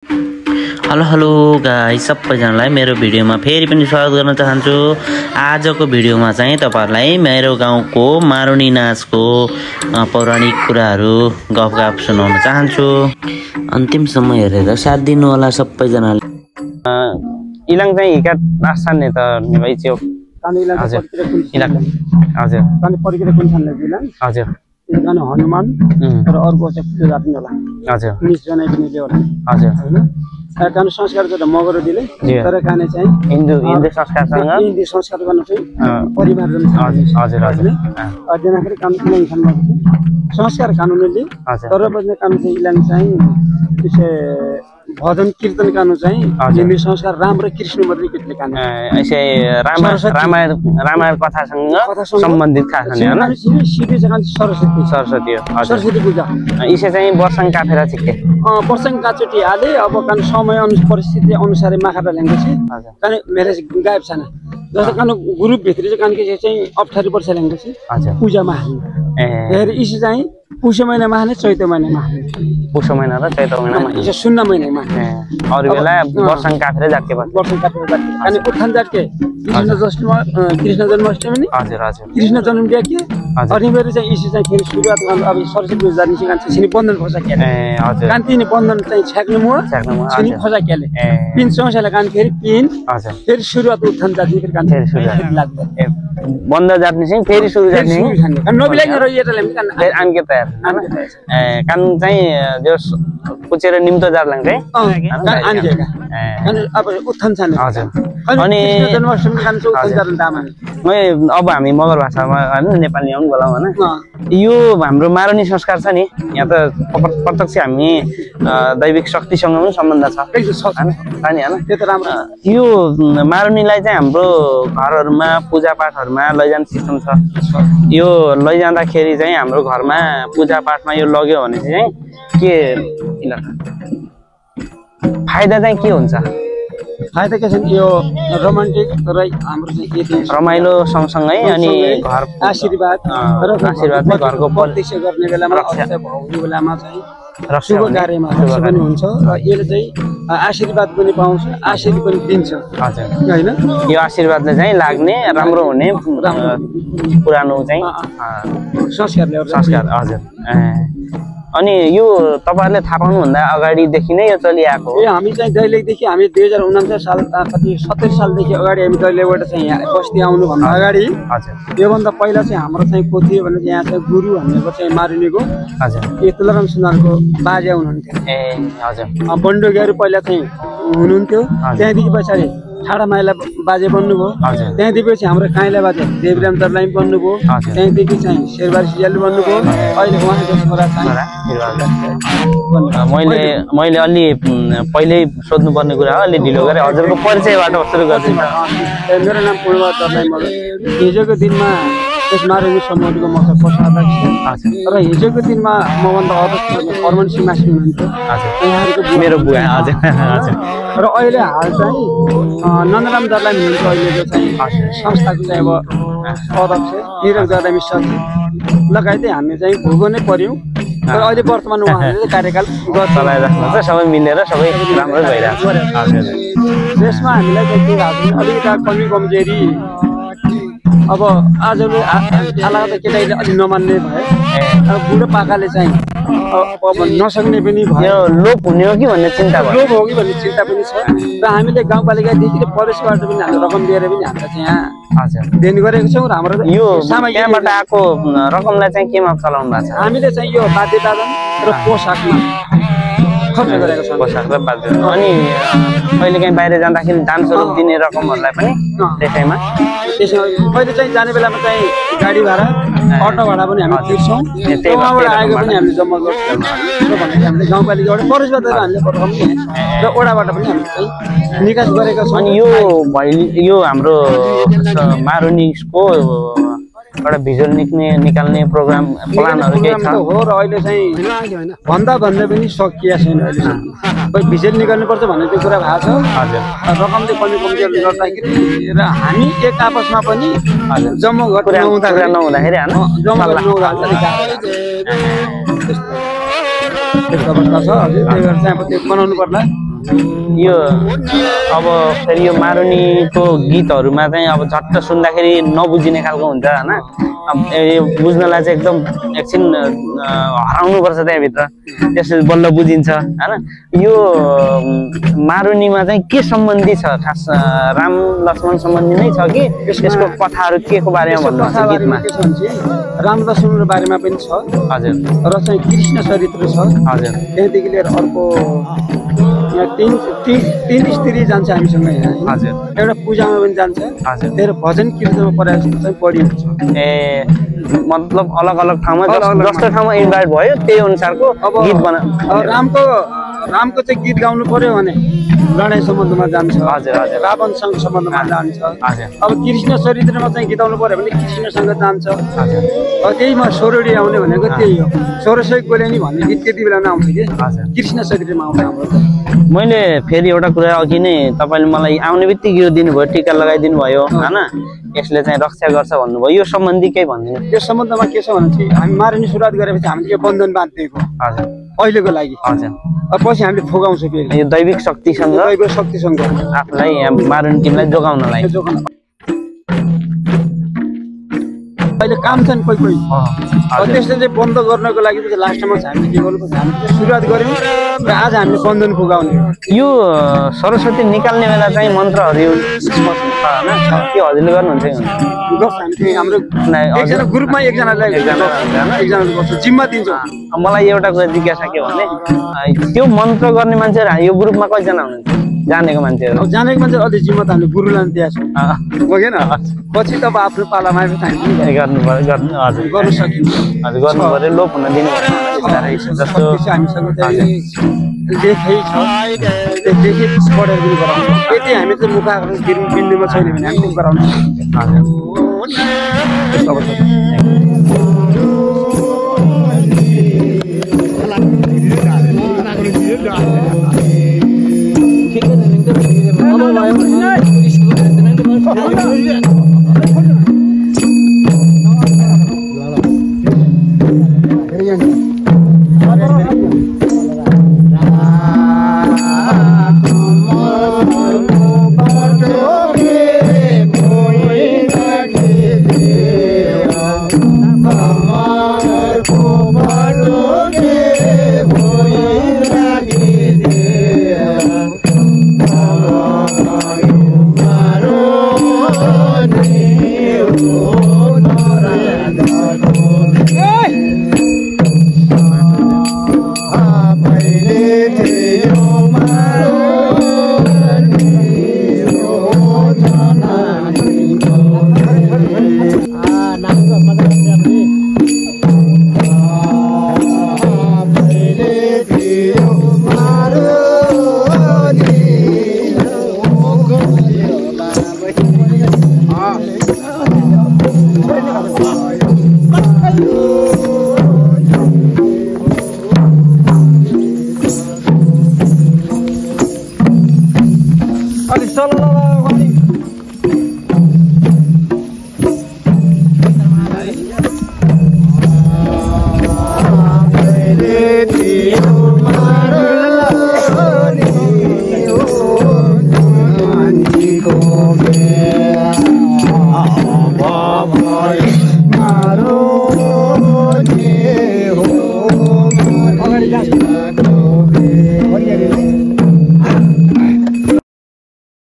Hello hello guys, सबैजनालाई मेरो भिडियोमा फेरि पनि स्वागत गर्न चाहन्छु। आजको भिडियोमा चाहिँ तपाईहरुलाई मेरो गाउँको मारुनी नाचको पौराणिक कुराहरू गफगाफ सुनाउन चाहन्छु। अन्तिमसम्म हेरेर साथ दिनु होला सबैजनाले। इलाङ चाहिँ हिका आस्थान त नेबै थियो हजुर इलाङ हजुर काने परिकेर कुन ठाउँले इलाङ हजुर काने हनुमान र अर्को चाहिँ पूजा पनि होला हजुर 19 जना पनि ल्याउ हजुर हैन काने संस्कार गर्दा मगर दिले तर काने चाहिँ हिन्दू संस्कारसँग हिन्दू संस्कार गर्न चाहिँ परिवार जन हजुर हजुर अध्ययन गरी काम इलाङ ठाउँमा संस्कार कानुनले तर बज्ने काम चाहिँ इलाङ चाहिँ त्यसै भजन कीर्तन कानु चाहिँ हिन्दू संस्कार राम र कृष्ण मात्रै कीर्तन कानु ऐसे रामायण कथासँग सम्बन्धित खास छ हैन सिधै जगन सरस्वती हो सरस्वती पूजा इसे चाहिँ वर्षङ काफेर छिक्के वर्षङ काचोटी हाले अब कान समय अनुसार परिस्थिति अनुसार माखाटा ल्याङ्गेछि कान मेरो गायब छैन जस्तो कान ग्रुप भित्र चाहिँ कान के चाहिँ 18 वर्ष ल्याङ्गेछि पूजामा फेरि इसे चाहिँ पुष महिनामा हाल्ने चैत महिनामा पुष महिना र चैत महिनामा इसे शून्य महिनामा अरु बेला वर्षङ काफेर जाके वर्षङ काफेर जाके अनि उत्थान जाके कृष्ण जन्माष्टमी नि हजुर हजुर कृष्ण जन्म दिया के अनि मेरो चाहिँ इसे चाहिँ फेरि सुरुवात गर्नु अब सरस्वती पूजा जाने कान्छ सिनी बन्धन खोजा केले हजुर कान्ति नि बन्धन चाहिँ छ्याक्नु म सिनी खोजा केले पिन समस्याले कान फेरि पिन हजुर फेरि सुरुवात उत्थान जाति फेरि कान्छ फेरि सुरुवात लाग्छ बन्द जात्ने चाहिँ फेरि सुरु जाने नबिलाइ र एटाले कान आनके तयार कान चाहिँ जो पुचेर निम्तो जार्लाङ चाहिँ आनकेका अनि अब उत्थान छ हजुर अनि जन्माष्टमी कान चाहिँ उत्थान जार्लाङ दामा अब हामी मगर भाषामा हैन नेपालीमा पनि बोलाउँ हैन यो हाम्रो मारुनी संस्कार छ नि यहाँ त प्रत्यक्ष हामी दैविक शक्तिसँग पनि सम्बन्ध छ हैन त्यो त राम्रो यो मारुनीलाई चाहिँ हाम्रो घरहरुमा पूजा पाठहरुमा लैजान सिस्टम छ यो लैजाँदाखेरि चाहिँ हाम्रो घरमा पूजा पाठमा यो लग्यो भने चाहिँ के फाइदा चाहिँ के हुन्छ फाइदा के छ यो रोमान्टिक र हाम्रो चाहिँ यति रमाइलो सँगसँगै अनि घर आशीर्वाद र आशीर्वाद चाहिँ घरको प्रत्यक्ष गर्ने बेलामा अवश्य भौनी बेलामा चाहिँ शुभ कार्यमा पनि हुन्छ र यसले चाहिँ आशीर्वाद पनि पाउँछ आशीर्वाद पनि दिन्छ हजुर हैन यो आशीर्वादले चाहिँ लाग्ने राम्रो हुने पुरानो चाहिँ संस्कार हजुर अनि यो तपाईहरुले थाहा पाउनु भन्दा अगाडिदेखि नै यो चलिआएको हो हामी चाहिँ दैलेखदेखि हामी 2049 साल कति 70 सालदेखि अगाडि हामी दैलेखबाट चाहिँ यहाँ बस्ती आउनु भन्दा अगाडि हजुर यो भन्दा पहिला चाहिँ हाम्रो चाहिँ को थियो भने यहाँ चाहिँ गुरु भनेको चाहिँ मारुनीको हजुर यो तुलराम सुनारको बाजे हुनुहुन्थ्यो हजुर बन्डोगेहरू पहिला चाहिँ हुनुहुन्थ्यो त्यहाँदेखि पछाडि ठाडा माइला बाजे बन्नुभयो त्यहाँदेखि हाम्रो काइला बाजे देवराम दर्लाई बन्नुभयो त्यहाँदेखि चाहिँ शेरबारी सिजाले बन्नुभयो अहिले उहाँको छोरा मैले अलि पहिल्यै सोध्नु पर्ने कुरा हो अलि ढिलो गरे हजुरको परिचयबाट सुरु गर्छु मेरो नाम पूर्णबहादुर दर्लाई मगर हिजोको दिनमा यस मारुनी समूहको म कोषाध्यक्ष र हिजोको दिनमा मभन्दा अध्यक्ष अर्मन सिमासी हुनुहुन्थ्यो यहाँहरुको मेरो बुवा हजुर र अहिले हाल चाहिँ नन्दराम दर्लाई हुनुहुन्छ अहिलेको चाहिँ संस्थाको चाहिँ अब अध्यक्ष निरज दर्लाई मिश्र लगायतै हामी चाहिँ भोगो नै पर्यौं र अहिले वर्तमान उहाँले कार्यकाल चलाइराख्नुहुन्छ सबै मिलेर सबै राम्रो भइरहेको छ देशमा हामीलाई चाहिँ अलिकति कमी कमजोरी अब आजले आला त केटाले अलि नमान्ने भए अब बुढो पाकाले चाहिँ अब नसक्ने पनि भयो लोप हुने हो कि भन्ने चिन्ता भयो लोप हो कि भन्ने चिन्ता पनि छ र हामीले गाउँपालिकादेखि फरेस्टबाट पनि हामीले रकम दिएर पनि हामीले चाहिँ यहाँ हजुर दिने गरेको छौँ र हाम्रो यो सामाजिकबाट आएको रकमलाई चाहिँ केमा चलाउनु भएको छ हामीले चाहिँ यो वाद्यवादन र पोसाकमा खर्च गरेको छौँ पोसाक र वाद्यवादन अनि कहिलेकाहीँ बाहिर जाँदाखेरि दान स्वरूप दिने रकमहरूलाई पनि त्यसैमा पहिले चाहिँ जाने बेलामा चाहिँ गाडी भाडा अटो भाडा पनि हामी तिर्छौँ त्यहाँबाट आएको पनि हामीले जम्मा गर्छौँ भनेर हामीले गाउँपालिकाबाट फरेस्टबाट हामीले रकम र ओडाबाट पनि हामीले चाहिँ निकास गरेका छौँ अनि यो हाम्रो मारुनीको एउटा भिजुअल निकाल्ने प्रोग्राम प्लानहरु के छ हो र अहिले चाहिँ भन्दा पनि सकिया छैन अहिले भिजुअल निकाल्नु पर्छ भन्ने त्यो कुरा भएको छ हजुर रकमले कमी कमजोरी गर्दाखेरि र हामी एक आपसमा पनि जम्मा नहुँदाखेरि हैन जम्मा नहुँदाखेरि त्यस्तो अवस्था छ हजुर त्यही भएर चाहिँ अब त्यो बनाउनु पर्ला यो अब फेरि यो मारुनीको गीतहरूमा चाहिँ अब झट्ट सुन्दाखेरि नबुझिने खालको हुन्छ होइन। अब यो बुझ्नलाई चाहिँ एकदम एकछिन हराउनुपर्छ त्यहाँभित्र, त्यसले बल्ल बुझिन्छ होइन। यो मारुनीमा चाहिँ के सम्बन्धी छ खास, राम लक्ष्मण सम्बन्धी नै छ कि यसको कथाहरू के को बारेमा भन्नुहुन्छ गीतमा? राम लक्ष्मणको बारेमा पनि छ हजुर, र चाहिँ कृष्ण चरित्र छ हजुर। त्यहाँदेखि लिएर अर्को यहाँ तीन स्त्री जान्छ हामीसँग यहाँ, हजुर। एउटा पूजामा पनि जान्छ, हजुर। त्यही भजन कीर्तनमा पढाएको चाहिँ बढी हुन्छ। ए मतलब अलग अलग ठाउँमा जस्तो ठाउँमा इन्भाइट भयो त्यही अनुसारको गीत रामको चाहिँ गीत गाउनु पर्यो भने लडाइँ सम्बन्धमा जान्छ, हजुर हजुर, रावणसँग सम्बन्धमा जान्छ। हजुर। अब कृष्ण चरित्रमा चाहिँ गीताउनु पर्यो भने कृष्णसँग जान्छ। हजुर। अब त्यहीमा सोरडी आउने भनेको त्यही हो, 1600 गोलेनी भन्ने गीत त्यति बेला नआउँछ कि कृष्ण चरित्रमा आउँछ हाम्रो। मैले फेरि एउटा कुरा अघि नै तपाईँले मलाई आउने बित्तिकै यो दिनुभयो, टिका लगाइदिनु भयो होइन, यसले चाहिँ रक्षा गर्छ भन्नुभयो, यो सम्बन्धी केही भनिदिनु। यो सम्बन्धमा के छ भने चाहिँ हामी मारुनी सुरुवात गरेपछि हामीले यो बन्धन बाँधिदिएको हजुर अहिलेको लागि। हजुर। पछि हामीले फुगाउँछौँ फेरि यो दैविक शक्तिसँग, दैविक शक्तिसँग आफूलाई यहाँ मारुनी टिमलाई जोगाउनलाई। अहिले काम छ नि कोही कोही, त्यसले चाहिँ बन्द गर्नको लागि चाहिँ लास्टमा हामीले के गर्नुपर्छ, हामीले सुरुवात गऱ्यौँ र आज हामीले बन्धन फुगाउने। यो सरस्वती निकाल्ने बेला चाहिँ मन्त्रहरू होइन, के हजुरले गर्नुहुन्छ? गर्छ हामी हाम्रो एकजना ग्रुपमा एकजनालाई गर्छ, जिम्मा दिन्छौँ। मलाई एउटा कुरा जिज्ञासा के भने त्यो मन्त्र गर्ने मान्छेहरू यो ग्रुपमा कतिजना हुनुहुन्छ जानेको मान्छेहरू? जानेको मान्छे अलि जिम्मा त हामीले गुरुलाई दिएको छौँ बगेन, पछि त अब आफ्नो पालामा गर्नु पर्यो, गर्नु सकिन्छ। हजुर गर्नु पर्यो, लोप हुन दिनु पर्यो जस्तो हामीसँग लेखै छ, लेखै पढेर पनि गराउँछ। यदि हामी चाहिँ मुखाकरण बिन्दुमा छैन भने हामी पनि गराउन चलो